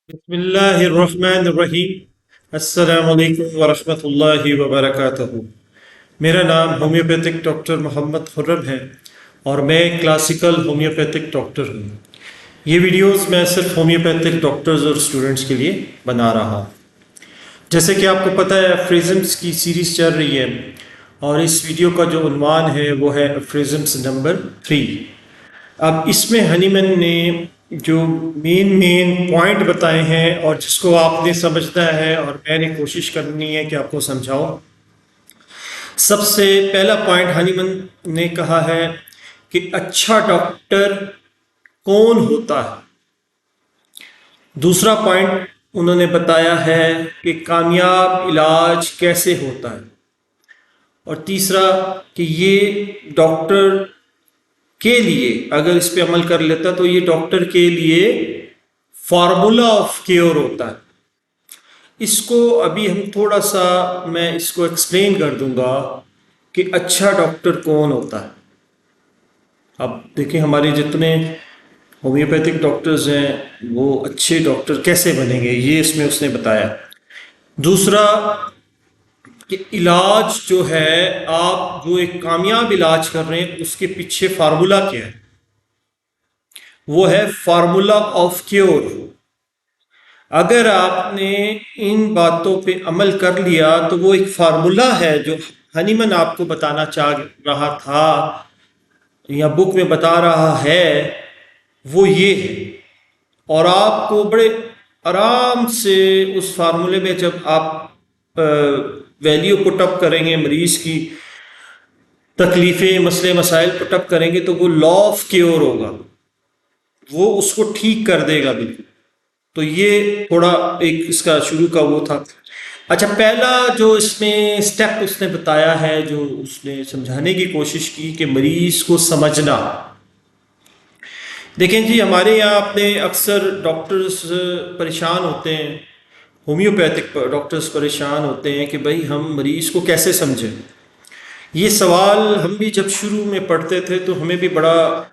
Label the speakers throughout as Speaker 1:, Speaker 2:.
Speaker 1: بسم اللہ الرحمن الرحیم۔ السلام علیکم ورحمۃ اللہ وبرکاتہ۔ میرا نام ہومیوپیتھک ڈاکٹر محمد خرم ہے اور میں کلاسیکل ہومیوپیتھک ڈاکٹر ہوں۔ یہ ویڈیوز میں صرف ہومیوپیتھک ڈاکٹرز اور اسٹوڈنٹس کے لیے بنا رہا ہوں۔ جیسے کہ آپ کو پتہ ہے ایفریزمس کی سیریز چل رہی ہے اور اس ویڈیو کا جو عنوان ہے وہ ہے ایفریزمس نمبر 3۔ اب اس میں ہنی من نے جو مین پوائنٹ بتائے ہیں اور جس کو آپ نے سمجھنا ہے اور میں نے کوشش کرنی ہے کہ آپ کو سمجھاؤں۔ سب سے پہلا پوائنٹ ہنی من نے کہا ہے کہ اچھا ڈاکٹر کون ہوتا ہے۔ دوسرا پوائنٹ انہوں نے بتایا ہے کہ کامیاب علاج کیسے ہوتا ہے، اور تیسرا کہ یہ ڈاکٹر کے لیے اگر اس پہ عمل کر لیتا تو یہ ڈاکٹر کے لیے فارمولا آف کیور ہوتا ہے۔ اس کو ابھی ہم تھوڑا سا میں اس کو ایکسپلین کر دوں گا کہ اچھا ڈاکٹر کون ہوتا ہے۔ اب دیکھیں ہمارے جتنے ہومیوپیتھک ڈاکٹرز ہیں وہ اچھے ڈاکٹر کیسے بنیں گے، یہ اس میں اس نے بتایا۔ دوسرا کہ علاج جو ہے، آپ جو ایک کامیاب علاج کر رہے ہیں اس کے پیچھے فارمولا کیا ہے، وہ ہے فارمولا آف کیور۔ اگر آپ نے ان باتوں پہ عمل کر لیا تو وہ ایک فارمولا ہے جو ہنی من آپ کو بتانا چاہ رہا تھا یا بک میں بتا رہا ہے، وہ یہ ہے۔ اور آپ کو بڑے آرام سے اس فارمولے میں جب آپ ویلیو پٹ اپ کریں گے، مریض کی تکلیفیں مسئلے مسائل پٹ اپ کریں گے تو وہ لا آف کیور ہوگا، وہ اس کو ٹھیک کر دے گا بالکل۔ تو یہ تھوڑا ایک اس کا شروع کا وہ تھا۔ اچھا، پہلا جو اس میں سٹیپ اس نے بتایا ہے، جو اس نے سمجھانے کی کوشش کی کہ مریض کو سمجھنا۔ دیکھیں جی، ہمارے یہاں اپنے اکثر ڈاکٹرز پریشان ہوتے ہیں، ہومیوپیتھک ڈاکٹرز پریشان ہوتے ہیں کہ بھائی ہم مریض کو کیسے سمجھیں۔ یہ سوال ہم بھی جب شروع میں پڑھتے تھے تو ہمیں بھی بڑا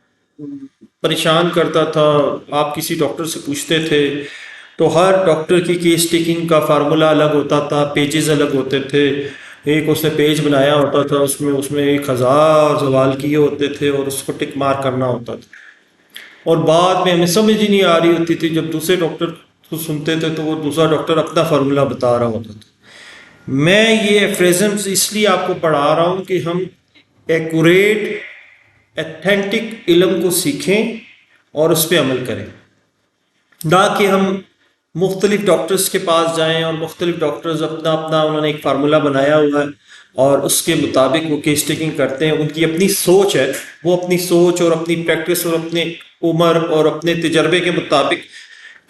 Speaker 1: پریشان کرتا تھا۔ آپ کسی ڈاکٹر سے پوچھتے تھے تو ہر ڈاکٹر کی کیس ٹیکنگ کا فارمولا الگ ہوتا تھا، پیجز الگ ہوتے تھے۔ ایک اس نے پیج بنایا ہوتا تھا، اس میں 1000 سوال کیے ہوتے تھے اور اس کو ٹک مار کرنا ہوتا تھا، اور بعد میں ہمیں سمجھ ہی نہیں آ رہی ہوتی تھی۔ جب دوسرے ڈاکٹر کو سنتے تھے تو وہ دوسرا ڈاکٹر اپنا فارمولا بتا رہا ہوتا تھا۔ میں یہ ایفریزمز اس لیے آپ کو پڑھا رہا ہوں کہ ہم ایکوریٹ ایتھینٹک علم کو سیکھیں اور اس پہ عمل کریں، نہ کہ ہم مختلف ڈاکٹرز کے پاس جائیں اور مختلف ڈاکٹرز اپنا انہوں نے ایک فارمولا بنایا ہوا ہے اور اس کے مطابق وہ کیس ٹیکنگ کرتے ہیں۔ ان کی اپنی سوچ ہے، وہ اپنی سوچ اور اپنی پریکٹس اور اپنے عمر اور اپنے تجربے کے مطابق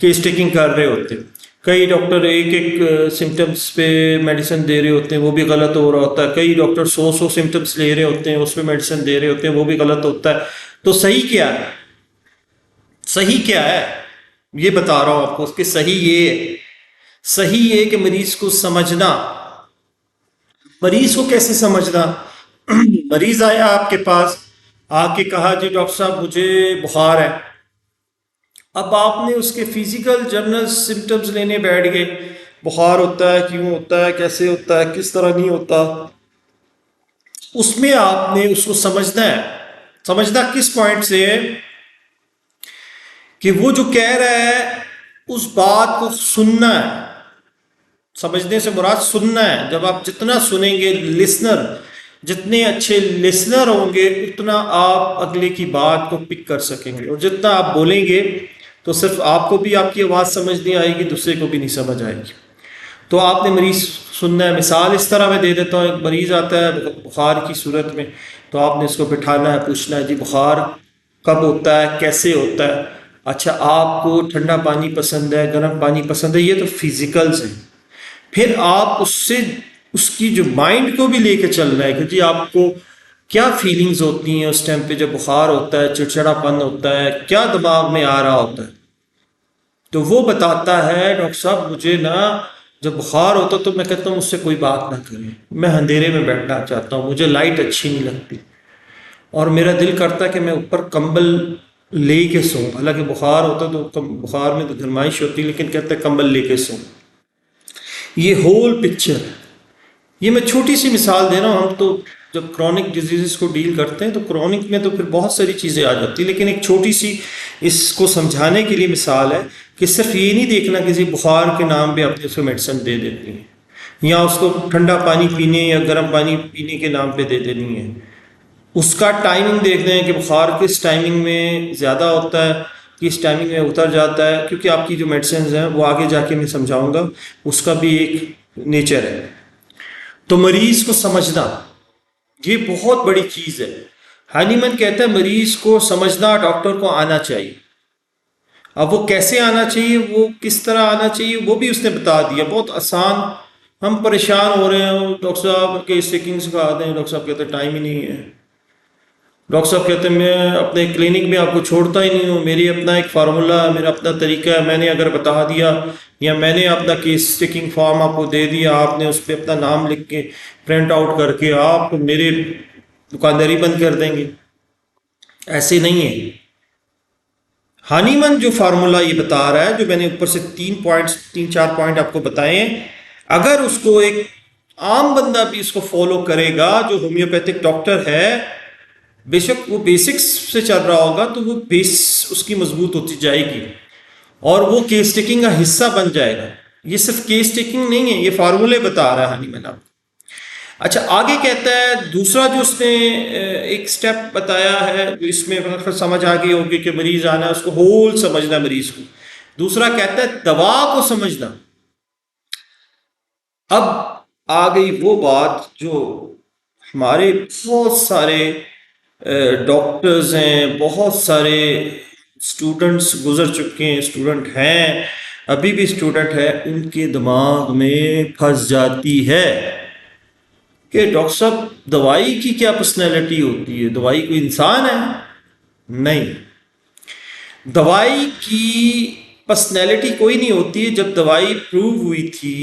Speaker 1: کیس ٹیکنگ کر رہے ہوتے ہیں۔ کئی ڈاکٹر ایک سمٹمس پہ میڈیسن دے رہے ہوتے ہیں، وہ بھی غلط ہو رہا ہوتا ہے۔ کئی ڈاکٹر 100 سمٹمس لے رہے ہوتے ہیں، اس پہ میڈیسن دے رہے ہوتے ہیں، وہ بھی غلط ہوتا ہے۔ تو صحیح کیا ہے؟ صحیح کیا ہے یہ بتا رہا ہوں آپ کو کہ صحیح یہ ہے، صحیح یہ کہ مریض کو سمجھنا۔ مریض کو کیسے سمجھنا؟ مریض آیا آپ کے پاس، آ کے کہا جی ڈاکٹر صاحب مجھے بخار ہے۔ اب آپ نے اس کے فزیکل جنرل سمٹمز لینے بیٹھ گئے، بخار ہوتا ہے، کیوں ہوتا ہے، کیسے ہوتا ہے، کس طرح نہیں ہوتا۔ اس میں آپ نے اس کو سمجھنا ہے۔ سمجھنا کس پوائنٹ سے ہے کہ وہ جو کہہ رہا ہے اس بات کو سننا ہے۔ سمجھنے سے مراد سننا ہے۔ جب آپ جتنا سنیں گے، لسنر جتنے اچھے لسنر ہوں گے اتنا آپ اگلے کی بات کو پک کر سکیں گے، اور جتنا آپ بولیں گے تو صرف آپ کو بھی آپ کی آواز سمجھ نہیں آئے گی، دوسرے کو بھی نہیں سمجھ آئے گی۔ تو آپ نے مریض سننا ہے۔ مثال اس طرح میں دے دیتا ہوں، ایک مریض آتا ہے بخار کی صورت میں، تو آپ نے اس کو بٹھانا ہے، پوچھنا ہے جی بخار کب ہوتا ہے، کیسے ہوتا ہے؟ اچھا، آپ کو ٹھنڈا پانی پسند ہے، گرم پانی پسند ہے، یہ تو فزیکلز ہیں۔ پھر آپ اس کی جو مائنڈ کو بھی لے کے چلنا ہے کہ جی آپ کو کیا فیلنگز ہوتی ہیں اس ٹائم پہ جب بخار ہوتا ہے، چڑچڑا پن ہوتا ہے، کیا دماغ میں آ رہا ہوتا ہے۔ تو وہ بتاتا ہے ڈاکٹر صاحب مجھے نا جب بخار ہوتا تو میں کہتا ہوں مجھ سے کوئی بات نہ کریں، میں اندھیرے میں بیٹھنا چاہتا ہوں، مجھے لائٹ اچھی نہیں لگتی، اور میرا دل کرتا ہے کہ میں اوپر کمبل لے کے سو، حالانکہ بخار ہوتا تو بخار میں تو گرمائش ہوتی، لیکن کہتے ہیں کمبل لے کے سو. یہ ہول پکچر. یہ میں چھوٹی سی مثال دے رہا ہوں. ہم تو جب کرونک ڈیزیزز کو ڈیل کرتے ہیں تو کرونک میں تو پھر بہت ساری چیزیں آ جاتی ہیں، لیکن ایک چھوٹی سی اس کو سمجھانے کے لیے مثال ہے کہ صرف یہ نہیں دیکھنا کسی بخار کے نام پہ اپنے اس کو میڈیسن دے دیتی ہیں، یا اس کو ٹھنڈا پانی پینے یا گرم پانی پینے کے نام پہ دے دینی ہے. اس کا ٹائمنگ دیکھتے ہیں کہ بخار کس ٹائمنگ میں زیادہ ہوتا ہے، کس ٹائمنگ میں اتر جاتا ہے، کیونکہ آپ کی جو میڈیسنز ہیں وہ آگے جا کے میں سمجھاؤں گا، اس کا بھی ایک نیچر ہے. تو مریض کو سمجھنا یہ بہت بڑی چیز ہے. ہانیمن کہتا ہے مریض کو سمجھنا ڈاکٹر کو آنا چاہیے. اب وہ کیسے آنا چاہیے، وہ کس طرح آنا چاہیے، وہ بھی اس نے بتا دیا، بہت آسان. ہم پریشان ہو رہے ہیں، ڈاکٹر صاحب کے اسٹیکنگ سکھا دیں، ڈاکٹر صاحب کہتے ہیں ٹائم ہی نہیں ہے. ڈاکٹر صاحب کہتے ہیں میں اپنے کلینک میں آپ کو چھوڑتا ہی نہیں ہوں، میری اپنا ایک فارمولہ ہے، میرا اپنا طریقہ ہے، میں نے اگر بتا دیا یا میں نے اپنا کیس اسٹیکنگ فارم آپ کو دے دیا، آپ نے اس پہ اپنا نام لکھ کے پرنٹ آؤٹ کر کے آپ میرے دکانداری بند کر دیں گے. ایسے نہیں ہے. ہانیمن جو فارمولہ یہ بتا رہا ہے، جو میں نے اوپر سے تین چار پوائنٹ آپ کو بتائے ہیں، اگر اس کو ایک عام بندہ بھی اس کو فالو کرے گا جو ہومیوپیتھک ڈاکٹر ہے، بے شک وہ بیسکس سے چل رہا ہوگا تو وہ بیس اس کی مضبوط ہوتی جائے گی اور وہ کیس ٹیکنگ کا حصہ بن جائے گا. یہ صرف کیس ٹیکنگ نہیں ہے، یہ فارمولے بتا رہا ہے ہانیمن آپ. اچھا آگے کہتا ہے دوسرا جو اس نے ایک سٹیپ بتایا ہے، جو اس میں سمجھ آ گئی ہوگی کہ مریض آنا ہے، اس کو ہول سمجھنا مریض کو. دوسرا کہتا ہے دوا کو سمجھنا. اب آ گئی وہ بات جو ہمارے بہت سارے ڈاکٹرز ہیں، بہت سارے اسٹوڈنٹس گزر چکے ہیں، اسٹوڈنٹ ہیں، ابھی بھی اسٹوڈنٹ ہے، ان کے دماغ میں پھنس جاتی ہے کہ ڈاکٹر صاحب دوائی کی کیا پرسنالٹی ہوتی ہے، دوائی کوئی انسان ہے؟ نہیں، دوائی کی پرسنالٹی کوئی نہیں ہوتی ہے. جب دوائی پروو ہوئی تھی،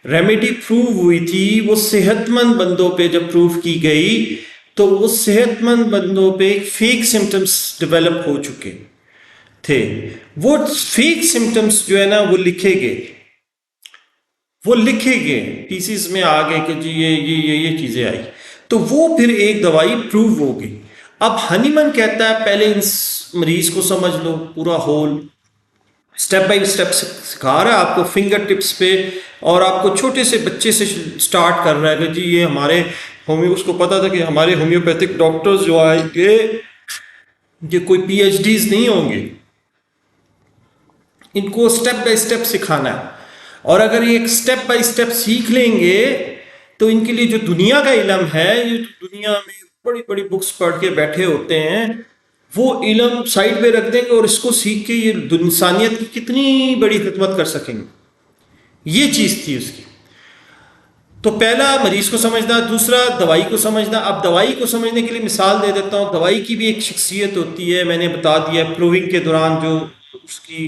Speaker 1: ریمیڈی پروو ہوئی تھی، وہ صحت مند بندوں پہ جب پروو کی گئی تو وہ صحت مند بندوں پہ فیک سمٹمز ڈیولپ ہو چکے تھے. وہ فیک سمٹمز جو ہے نا وہ لکھے گئے ٹیسیز میں آ گئے کہ جی یہ چیزیں آئی، تو وہ پھر ایک دوائی پروو ہو گئی. اب ہانیمن کہتا ہے پہلے اس مریض کو سمجھ لو پورا ہول، سٹیپ بائی سٹیپ سکھا رہا ہے آپ کو فنگر ٹپس پہ، اور آپ کو چھوٹے سے بچے سے سٹارٹ کر رہا ہے کہ جی یہ ہمارے اس کو پتا تھا کہ ہمارے ہومیوپیتھک ڈاکٹرز جو آئیں گے یہ کوئی پی ایچ ڈیز نہیں ہوں گے، ان کو سٹیپ بائی سٹیپ سکھانا ہے. اور اگر یہ ایک سٹیپ بائی سٹیپ سیکھ لیں گے تو ان کے لیے جو دنیا کا علم ہے، یہ دنیا میں بڑی بڑی بکس پڑھ کے بیٹھے ہوتے ہیں، وہ علم سائڈ پہ رکھ دیں گے اور اس کو سیکھ کے یہ انسانیت کی کتنی بڑی خدمت کر سکیں گے. یہ چیز تھی اس کی. تو پہلا مریض کو سمجھنا، دوسرا دوائی کو سمجھنا. اب دوائی کو سمجھنے کے لیے مثال دے دیتا ہوں. دوائی کی بھی ایک شخصیت ہوتی ہے، میں نے بتا دیا، پروونگ کے دوران جو اس کی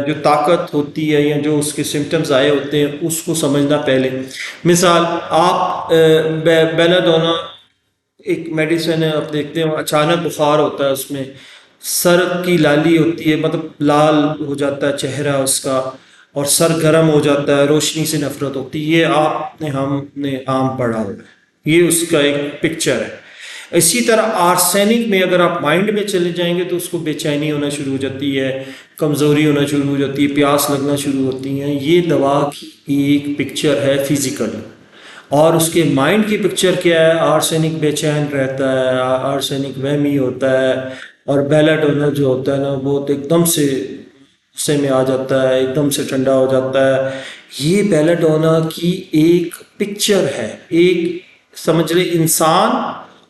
Speaker 1: جو طاقت ہوتی ہے یا جو اس کے سمٹمز آئے ہوتے ہیں اس کو سمجھنا. پہلے مثال آپ بیلاڈونا ایک میڈیسن ہے، آپ دیکھتے ہیں اچانک بخار ہوتا ہے، اس میں سر کی لالی ہوتی ہے، مطلب لال ہو جاتا ہے چہرہ اس کا، اور سر گرم ہو جاتا ہے، روشنی سے نفرت ہوتی ہے. یہ آپ نے ہم نے عام پڑھا ہوا ہے، یہ اس کا ایک پکچر ہے. اسی طرح آرسینک میں اگر آپ مائنڈ میں چلے جائیں گے تو اس کو بے چینی ہونا شروع ہو جاتی ہے، کمزوری ہونا شروع ہو جاتی ہے، پیاس لگنا شروع ہوتی ہیں. یہ دوا کی ایک پکچر ہے فزیکل. اور اس کے مائنڈ کی پکچر کیا ہے؟ آرسینک بے چین رہتا ہے، آرسینک وہمی ہوتا ہے، اور بیلاڈونا جو ہوتا ہے نا وہ ایک دم سے غصے میں آ جاتا ہے، ایک دم سے ٹھنڈا ہو جاتا ہے. یہ بیلاڈونا کی ایک پکچر ہے، ایک سمجھ لے انسان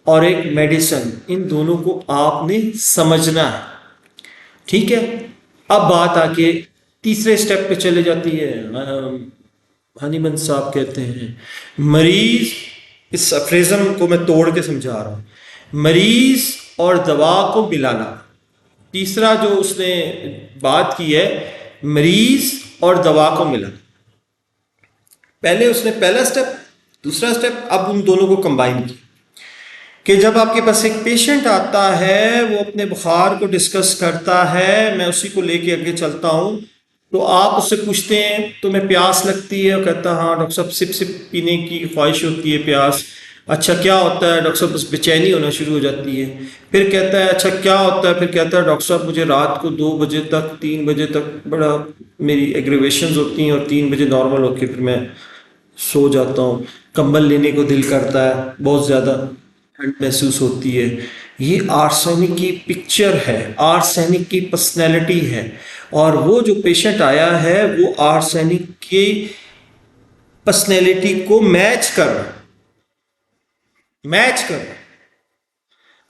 Speaker 1: اور ایک میڈیسن، ان دونوں کو آپ نے سمجھنا ہے. ٹھیک ہے. اب بات آ کے تیسرے سٹیپ پہ چلے جاتی ہے. ہانیمن صاحب کہتے ہیں مریض، اس افریزم کو میں توڑ کے سمجھا رہا ہوں، مریض اور دوا کو ملانا. تیسرا جو اس نے بات کی ہے مریض اور دوا کو ملانا. پہلے اس نے پہلا سٹیپ، دوسرا سٹیپ، اب ان دونوں کو کمبائن کیا کہ جب آپ کے پاس ایک پیشنٹ آتا ہے، وہ اپنے بخار کو ڈسکس کرتا ہے، میں اسی کو لے کے آگے چلتا ہوں، تو آپ اس سے پوچھتے ہیں تمہیں پیاس لگتی ہے؟ اور کہتا ہاں ڈاکٹر صاحب سپ سپ پینے کی خواہش ہوتی ہے، پیاس۔ اچھا کیا ہوتا ہے؟ ڈاکٹر صاحب بس بے چینی ہونا شروع ہو جاتی ہے۔ پھر کہتا ہے اچھا کیا ہوتا ہے؟ پھر کہتا ہے ڈاکٹر صاحب مجھے رات کو 2 بجے تک 3 بجے تک بڑا میری ایگریویشنز ہوتی ہیں، اور 3 بجے نارمل ہو کے پھر میں سو جاتا ہوں، کمبل لینے کو دل کرتا ہے، بہت زیادہ ٹھنڈ محسوس ہوتی ہے۔ یہ آرسینک کی پکچر ہے، آرسینک کی پرسنالٹی ہے، اور وہ جو پیشنٹ آیا ہے وہ آرسینک کی پرسنالٹی کو میچ کر رہا ہے۔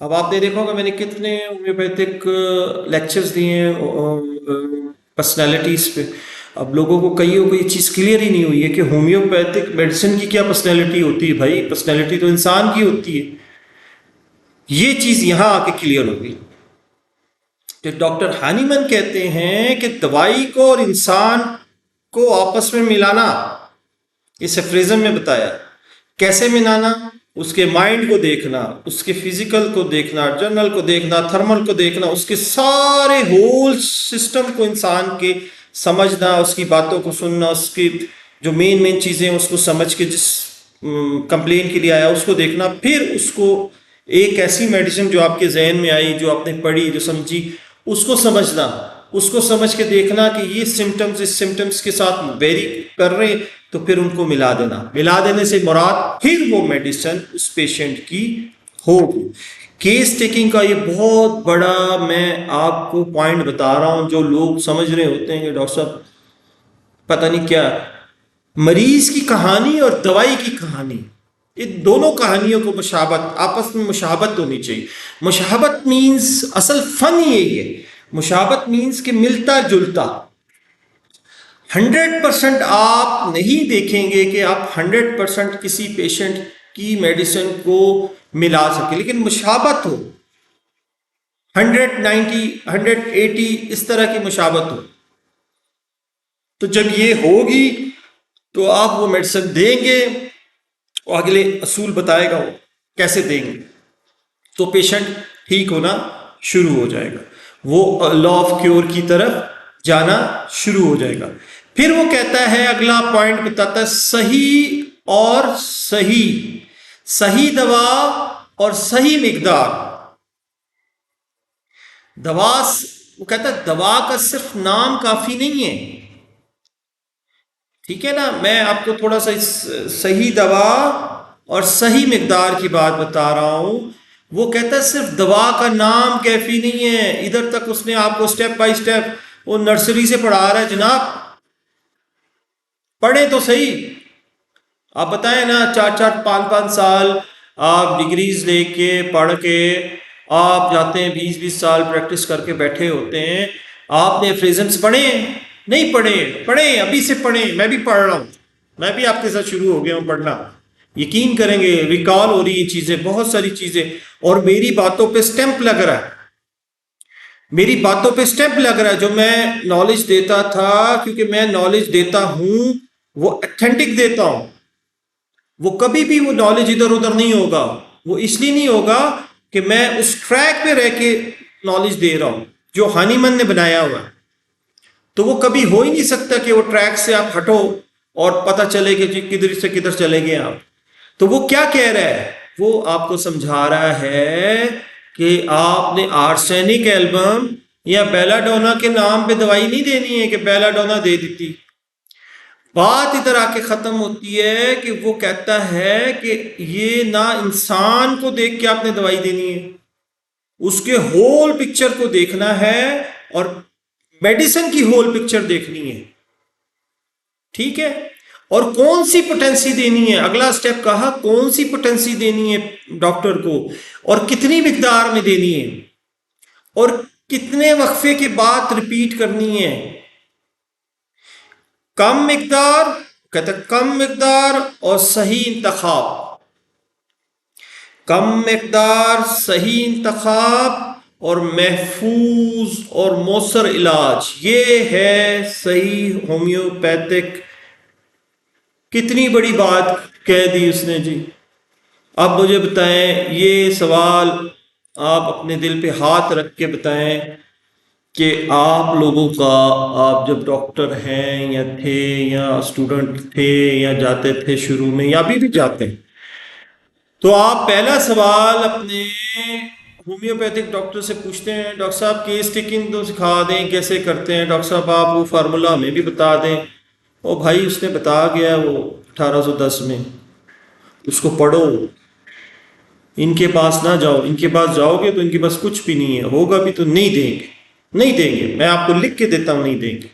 Speaker 1: اب آپ نے دیکھا ہوگا میں نے کتنے ہومیوپیتھک لیکچرز دیے ہیں پرسنالٹیز پہ۔ اب لوگوں کو کئیوں کو یہ چیز کلیئر ہی نہیں ہوئی ہے کہ ہومیوپیتھک میڈیسن کی کیا پرسنالٹی ہوتی ہے۔ بھائی پرسنالٹی تو انسان کی ہوتی ہے، یہ چیز یہاں آ کے کلیئر ہوگی۔ کہ ڈاکٹر ہانیمن کہتے ہیں کہ دوائی کو اور انسان کو آپس میں ملانا، اس افریزم میں بتایا کیسے ملانا، اس کے مائنڈ کو دیکھنا، اس کے فزیکل کو دیکھنا، جنرل کو دیکھنا، تھرمل کو دیکھنا، اس کے سارے ہول سسٹم کو انسان کے سمجھنا، اس کی باتوں کو سننا، اس کی جو مین چیزیں اس کو سمجھ کے جس کمپلین کے لیے آیا اس کو دیکھنا، پھر اس کو ایک ایسی میڈیسن جو آپ کے ذہن میں آئی، جو آپ نے پڑھی، جو سمجھی، اس کو سمجھنا، اس کو سمجھ کے دیکھنا کہ یہ سمٹمز اس سمٹمز کے ساتھ ویری کر رہے، تو پھر ان کو ملا دینا۔ ملا دینے سے مراد پھر وہ میڈیسن اس پیشنٹ کی ہوگی۔ کیس ٹیکنگ کا یہ بہت بڑا میں آپ کو پوائنٹ بتا رہا ہوں، جو لوگ سمجھ رہے ہوتے ہیں کہ ڈاکٹر صاحب پتہ نہیں کیا، مریض کی کہانی اور دوائی کی کہانی، ان دونوں کہانیوں کو مشابہت، آپس میں مشابہت ہونی چاہیے۔ مشابہت مینز اصل فن یہی ہے، مشابہت مینز کہ ملتا جلتا۔ 100% آپ نہیں دیکھیں گے کہ آپ 100% کسی پیشنٹ کی میڈیسن کو ملا سکے، لیکن مشابہت ہو، 190 180 اس طرح کی مشابہت ہو، تو جب یہ ہوگی تو آپ وہ میڈیسن دیں گے، اور اگلے اصول بتائے گا وہ کیسے دیں گے، تو پیشنٹ ٹھیک ہونا شروع ہو جائے گا، وہ لا آف کیور کی طرف جانا شروع ہو جائے گا۔ پھر وہ کہتا ہے، اگلا پوائنٹ بتاتا ہے صحیح اور صحیح دوا اور صحیح مقدار۔ وہ کہتا ہے دوا کا صرف نام کافی نہیں ہے، ٹھیک ہے نا؟ میں آپ کو تھوڑا سا صحیح دوا اور صحیح مقدار کی بات بتا رہا ہوں۔ وہ کہتا ہے صرف دوا کا نام کافی نہیں ہے، ادھر تک اس نے آپ کو سٹیپ بائی سٹیپ وہ نرسری سے پڑھا رہا ہے۔ جناب پڑھیں تو صحیح، آپ بتائیں نا، 4 5 سال آپ ڈگریز لے کے پڑھ کے آپ جاتے ہیں، 20 سال پریکٹس کر کے بیٹھے ہوتے ہیں، آپ نے فریزنس پڑھیں؟ نہیں پڑھیں، ابھی سے پڑھیں، میں بھی پڑھ رہا ہوں، میں بھی آپ کے ساتھ شروع ہو گیا ہوں پڑھنا، یقین کریں گے ریکال ہو رہی ہیں چیزیں، بہت ساری چیزیں، اور میری باتوں پہ سٹیمپ لگ رہا ہے، جو میں نالج دیتا تھا، کیونکہ میں نالج دیتا ہوں وہ اتھینٹک دیتا ہوں، وہ کبھی بھی وہ نالج ادھر ادھر نہیں ہوگا، وہ اس لیے نہیں ہوگا کہ میں اس ٹریک پہ رہ کے نالج دے رہا ہوں جو ہانیمن نے بنایا ہوا ہے، تو وہ کبھی ہو ہی نہیں سکتا کہ وہ ٹریک سے آپ ہٹو اور پتہ چلے کہ کدھر سے کدھر چلے گئے آپ۔ تو وہ کیا کہہ رہا ہے؟ وہ آپ کو سمجھا رہا ہے کہ آپ نے آرسینک ایلبم یا بیلا ڈونا کے نام پہ دوائی نہیں دینی ہے کہ بیلا ڈونا دے دیتی۔ بات ادھر آ کے ختم ہوتی ہے کہ وہ کہتا ہے کہ یہ نہ انسان کو دیکھ کے آپ نے دوائی دینی ہے، اس کے ہول پکچر کو دیکھنا ہے اور میڈیسن کی ہول پکچر دیکھنی ہے، ٹھیک ہے؟ اور کون سی پوٹینسی دینی ہے، اگلا سٹیپ کہا کون سی پوٹینسی دینی ہے ڈاکٹر کو، اور کتنی مقدار میں دینی ہے، اور کتنے وقفے کے بعد ریپیٹ کرنی ہے۔ کم مقدار، کہتا کم مقدار اور صحیح انتخاب، کم مقدار، صحیح انتخاب اور محفوظ اور مؤثر علاج، یہ ہے صحیح ہومیوپیتھک۔ کتنی بڑی بات کہہ دی اس نے جی، اب مجھے بتائیں، یہ سوال آپ اپنے دل پہ ہاتھ رکھ کے بتائیں کہ آپ لوگوں کا، آپ جب ڈاکٹر ہیں یا تھے یا اسٹوڈنٹ تھے یا جاتے تھے شروع میں یا ابھی بھی جاتے ہیں، تو آپ پہلا سوال اپنے ہومیوپیتھک ڈاکٹر سے پوچھتے ہیں، ڈاکٹر صاحب کیس ٹیکنگ تو سکھا دیں کیسے کرتے ہیں، ڈاکٹر صاحب آپ وہ فارمولا ہمیں بھی بتا دیں۔ او بھائی اس نے بتا گیا وہ 1810 میں، اس کو پڑھو، ان کے پاس نہ جاؤ، ان کے پاس جاؤ گے تو ان کے پاس کچھ بھی نہیں ہے، ہوگا بھی تو نہیں دیں گے، نہیں دیں گے، میں آپ کو لکھ کے دیتا ہوں نہیں دیں گے۔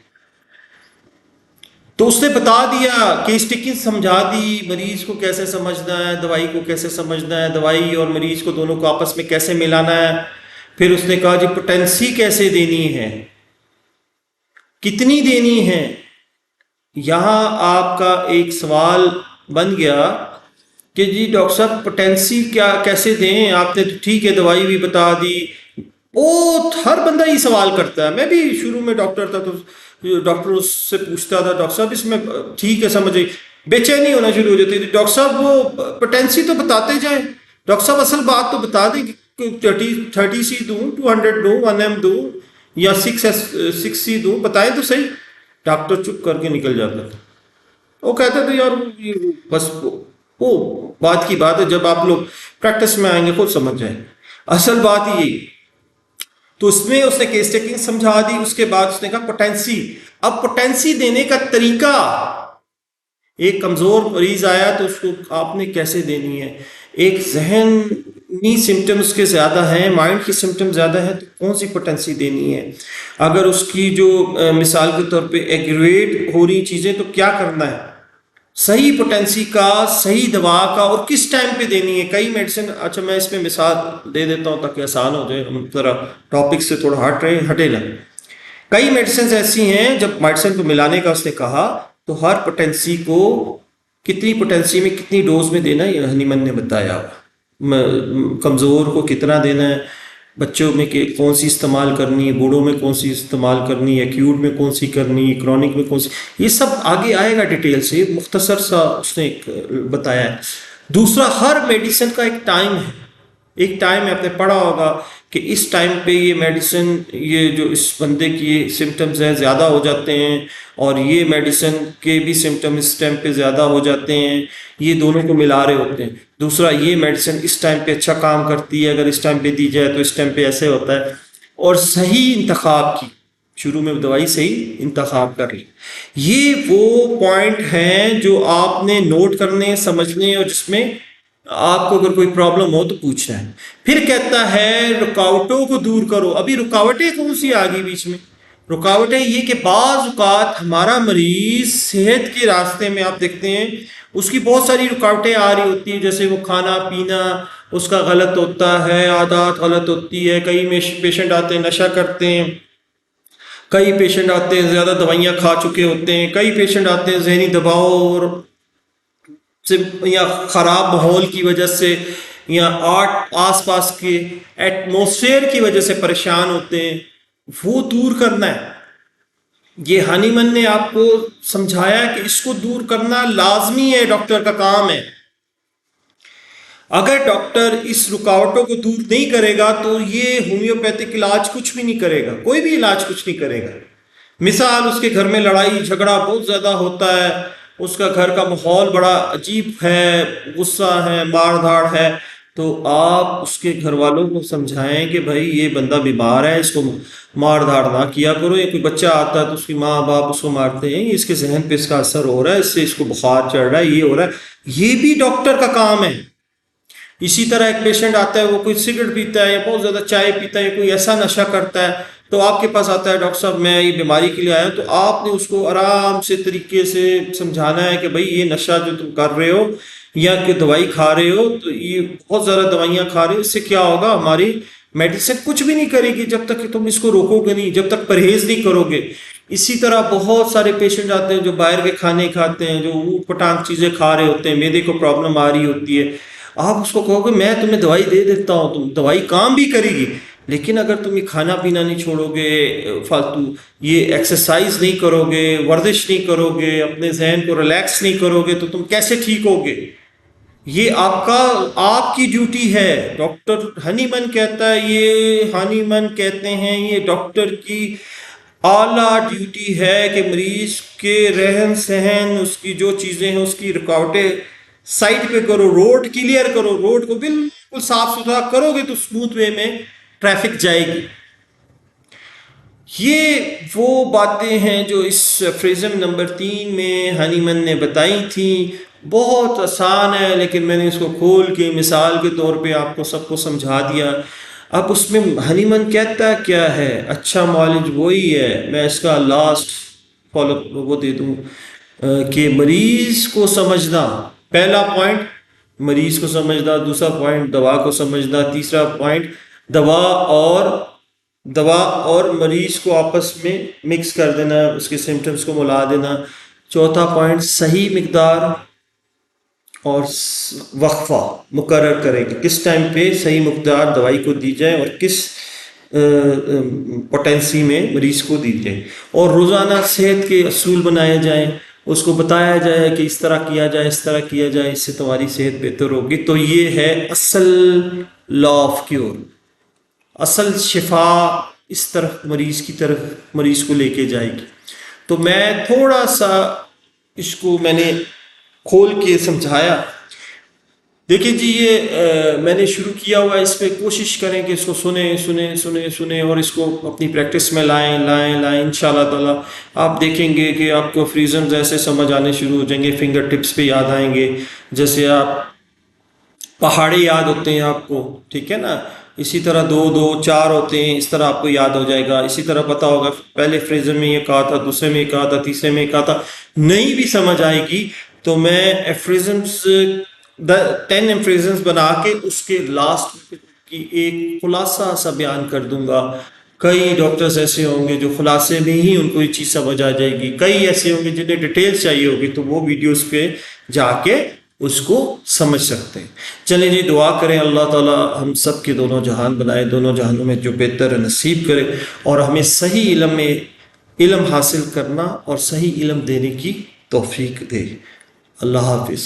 Speaker 1: تو اس نے بتا دیا، کیس ٹیکنگ سمجھا دی، مریض کو کیسے سمجھنا ہے، دوائی کو کیسے سمجھنا ہے، دوائی اور مریض کو دونوں کو آپس میں کیسے ملانا ہے۔ پھر اس نے کہا جی پوٹینسی کیسے دینی ہے، کتنی دینی ہے۔ یہاں آپ کا ایک سوال بن گیا کہ جی ڈاکٹر صاحب پوٹینسی کیا کیسے دیں، آپ نے تو ٹھیک ہے دوائی بھی بتا دی۔ وہ ہر بندہ یہ سوال کرتا ہے، میں بھی شروع میں ڈاکٹر تھا تو ڈاکٹر اس سے پوچھتا تھا، ڈاکٹر صاحب اس میں ٹھیک ہے سمجھے، بے چینی ہونا شروع ہو جاتی تھی، ڈاکٹر صاحب وہ پوٹینسی تو بتاتے جائیں، ڈاکٹر صاحب اصل بات تو بتا دیں کہ 30 سی دوں، 200 دوں، 1 m دوں یا 6 سی دوں، بتائیں تو صحیح۔ ڈاکٹر چپ کر کے نکل جاتا تھا، وہ کہتے تھے یار بس وہ بات کی بات ہے، جب آپ لوگ پریکٹس میں آئیں گے خود سمجھ جائیں گے، اصل بات یہی۔ تو اس میں اس نے کیس ٹیکنگ سمجھا دی، اس کے بعد اس نے کہا پوٹینسی۔ اب پوٹینسی دینے کا طریقہ، ایک کمزور مریض آیا تو اس کو آپ نے کیسے دینی ہے، ایک ذہنی سمٹمز کے زیادہ ہیں، مائنڈ کی سمٹم زیادہ ہیں، تو کون سی پوٹینسی دینی ہے، اگر اس کی جو مثال کے طور پہ ایگریویٹ ہو رہی چیزیں تو کیا کرنا ہے، صحیح پوٹینسی کا، صحیح دوا کا، اور کس ٹائم پہ دینی ہے۔ کئی میڈیسن، اچھا میں اس میں مثال دے دیتا ہوں تاکہ آسان ہو جائے، ہم ذرا ٹاپک سے تھوڑا ہٹے نا۔ کئی میڈیسنز ایسی ہیں جب میڈیسن کو ملانے کا اس نے کہا تو ہر پوٹینسی کو کتنی پوٹینسی میں کتنی ڈوز میں دینا ہے، یہ ہنیمن نے بتایا، کمزور کو کتنا دینا ہے، بچوں میں کون سی استعمال کرنی ہے، بوڑھوں میں کون سی استعمال کرنی ہے، ایکیوٹ میں کون سی کرنی ہے، کرونک میں کون سی، یہ سب آگے آئے گا ڈیٹیل سے، مختصر سا اس نے بتایا ہے۔ دوسرا، ہر میڈیسن کا ایک ٹائم ہے، ایک ٹائم ہے، آپ نے پڑھا ہوگا کہ اس ٹائم پہ یہ میڈیسن، یہ جو اس بندے کی سمٹمز ہیں زیادہ ہو جاتے ہیں، اور یہ میڈیسن کے بھی سمٹم اس ٹائم پہ زیادہ ہو جاتے ہیں، یہ دونوں کو ملا رہے ہوتے ہیں۔ دوسرا، یہ میڈیسن اس ٹائم پہ اچھا کام کرتی ہے، اگر اس ٹائم پہ دی جائے تو اس ٹائم پہ ایسے ہوتا ہے، اور صحیح انتخاب کی، شروع میں دوائی صحیح انتخاب کر لی۔ یہ وہ پوائنٹ ہیں جو آپ نے نوٹ کرنے، سمجھنے، اور جس میں آپ کو اگر کوئی پرابلم ہو تو پوچھنا ہے۔ پھر کہتا ہے رکاوٹوں کو دور کرو۔ ابھی رکاوٹیں کون سی آ گئی بیچ میں؟ رکاوٹیں یہ کہ بعض اوقات ہمارا مریض صحت کے راستے میں آپ دیکھتے ہیں اس کی بہت ساری رکاوٹیں آ رہی ہوتی ہیں، جیسے وہ کھانا پینا اس کا غلط ہوتا ہے، عادات غلط ہوتی ہے، کئی پیشنٹ آتے ہیں نشہ کرتے ہیں، کئی پیشنٹ آتے ہیں زیادہ دوائیاں کھا چکے ہوتے ہیں، کئی پیشنٹ آتے ہیں ذہنی دباؤ اور یا خراب ماحول کی وجہ سے یا آس پاس کے ایٹماسفیئر کی وجہ سے پریشان ہوتے ہیں، وہ دور کرنا ہے۔ یہ ہنیمن نے آپ کو سمجھایا کہ اس کو دور کرنا لازمی ہے، ڈاکٹر کا کام ہے۔ اگر ڈاکٹر اس رکاوٹوں کو دور نہیں کرے گا تو یہ ہومیوپیتھک علاج کچھ بھی نہیں کرے گا، کوئی بھی علاج کچھ نہیں کرے گا۔ مثال، اس کے گھر میں لڑائی جھگڑا بہت زیادہ ہوتا ہے، اس کا گھر کا ماحول بڑا عجیب ہے، غصہ ہے، مار دھاڑ ہے، تو آپ اس کے گھر والوں کو سمجھائیں کہ بھائی یہ بندہ بیمار ہے، اس کو مار دھاڑ نہ کیا کرو۔ یا کوئی بچہ آتا ہے تو اس کی ماں باپ اس کو مارتے ہیں، اس کے ذہن پہ اس کا اثر ہو رہا ہے، اس سے اس کو بخار چڑھ رہا ہے، یہ ہو رہا ہے، یہ بھی ڈاکٹر کا کام ہے۔ اسی طرح ایک پیشنٹ آتا ہے، وہ کوئی سگریٹ پیتا ہے یا بہت زیادہ چائے پیتا ہے یا کوئی ایسا نشہ کرتا ہے، تو آپ کے پاس آتا ہے ڈاکٹر صاحب میں یہ بیماری کے لیے آیا ہوں، تو آپ نے اس کو آرام سے طریقے سے سمجھانا ہے کہ بھائی یہ نشہ جو تم کر رہے ہو یا کہ دوائی کھا رہے ہو، تو یہ بہت زیادہ دوائیاں کھا رہے ہو، اس سے کیا ہوگا، ہماری میڈیسن کچھ بھی نہیں کرے گی جب تک کہ تم اس کو روکو گے نہیں، جب تک پرہیز نہیں کرو گے۔ اسی طرح بہت سارے پیشنٹ آتے ہیں جو باہر کے کھانے کھاتے ہیں، جو اوٹ پٹانگ چیزیں کھا رہے ہوتے ہیں، معدے کو پرابلم آ رہی ہوتی ہے، آپ اس کو کہو گے میں تمہیں دوائی دے دیتا ہوں، تم دوائی کام بھی کرے گی، لیکن اگر تم یہ کھانا پینا نہیں چھوڑو گے، فالتو یہ ایکسرسائز نہیں کرو گے، ورزش نہیں کرو گے، اپنے ذہن کو ریلیکس نہیں کرو گے، تو تم کیسے ٹھیک ہوگے؟ یہ آپ کی ڈیوٹی ہے. ڈاکٹر ہنی من کہتا ہے، یہ ہنی من کہتے ہیں یہ ڈاکٹر کی اعلیٰ ڈیوٹی ہے کہ مریض کے رہن سہن، اس کی جو چیزیں ہیں، اس کی رکاوٹیں سائڈ پہ کرو، روڈ کلیئر کرو، روڈ کو بالکل صاف ستھرا کرو گے تو اسموتھ وے میں ٹریفک جائے گی. یہ وہ باتیں ہیں جو اس فریزم نمبر 3 میں ہنی من نے بتائی تھیں. بہت آسان ہے، لیکن میں نے اس کو کھول کے مثال کے طور پہ آپ کو سب کو سمجھا دیا. اب اس میں ہنی من کہتا کیا ہے؟ اچھا معالج وہی ہے. میں اس کا لاسٹ فالو وہ دے دوں کہ مریض کو سمجھنا. پہلا پوائنٹ مریض کو سمجھنا، دوسرا پوائنٹ دوا کو سمجھنا، تیسرا پوائنٹ دوا اور مریض کو آپس میں مکس کر دینا، اس کے سمٹمز کو ملا دینا. چوتھا پوائنٹ صحیح مقدار اور وقفہ مقرر کریں کہ کس ٹائم پہ صحیح مقدار دوائی کو دی جائے اور کس پوٹینسی میں مریض کو دی جائے. اور روزانہ صحت کے اصول بنائے جائیں، اس کو بتایا جائے کہ اس طرح کیا جائے، اس طرح کیا جائے، اس سے تمہاری صحت بہتر ہوگی. تو یہ ہے اصل لا آف کیور، اصل شفا اس طرف مریض کو لے کے جائے گی. تو میں تھوڑا سا اس کو میں نے کھول کے سمجھایا. دیکھیں جی، یہ میں نے شروع کیا ہوا، اس پہ کوشش کریں کہ اس کو سنیں اور اس کو اپنی پریکٹس میں لائیں. انشاءاللہ تعالیٰ آپ دیکھیں گے کہ آپ کو فریزمز ایسے سمجھ آنے شروع ہو جائیں گے، فنگر ٹپس پہ یاد آئیں گے. جیسے آپ پہاڑے یاد ہوتے ہیں آپ کو، ٹھیک ہے نا، اسی طرح 2 2 4 ہوتے ہیں، اس طرح آپ کو یاد ہو جائے گا. اسی طرح پتہ ہوگا پہلے فریزم میں یہ کہا تھا، دوسرے میں یہ کہا تھا، تیسرے میں یہ کہا تھا. نہیں بھی سمجھ آئے گی تو میں ایفریزمز 10 ایفریزمز بنا کے اس کے لاسٹ کی ایک خلاصہ سا بیان کر دوں گا. کئی ڈاکٹرز ایسے ہوں گے جو خلاصے میں ہی ان کو یہ چیز سمجھ آ جائے گی، کئی ایسے ہوں گے جنہیں ڈیٹیلز چاہیے ہوگی تو وہ ویڈیوز پہ جا کے اس کو سمجھ سکتے ہیں. چلیں جی، دعا کریں اللہ تعالیٰ ہم سب کے دونوں جہان بنائے، دونوں جہانوں میں جو بہتر نصیب کرے، اور ہمیں صحیح علم حاصل کرنا اور صحیح علم دینے کی توفیق دے. اللہ حافظ.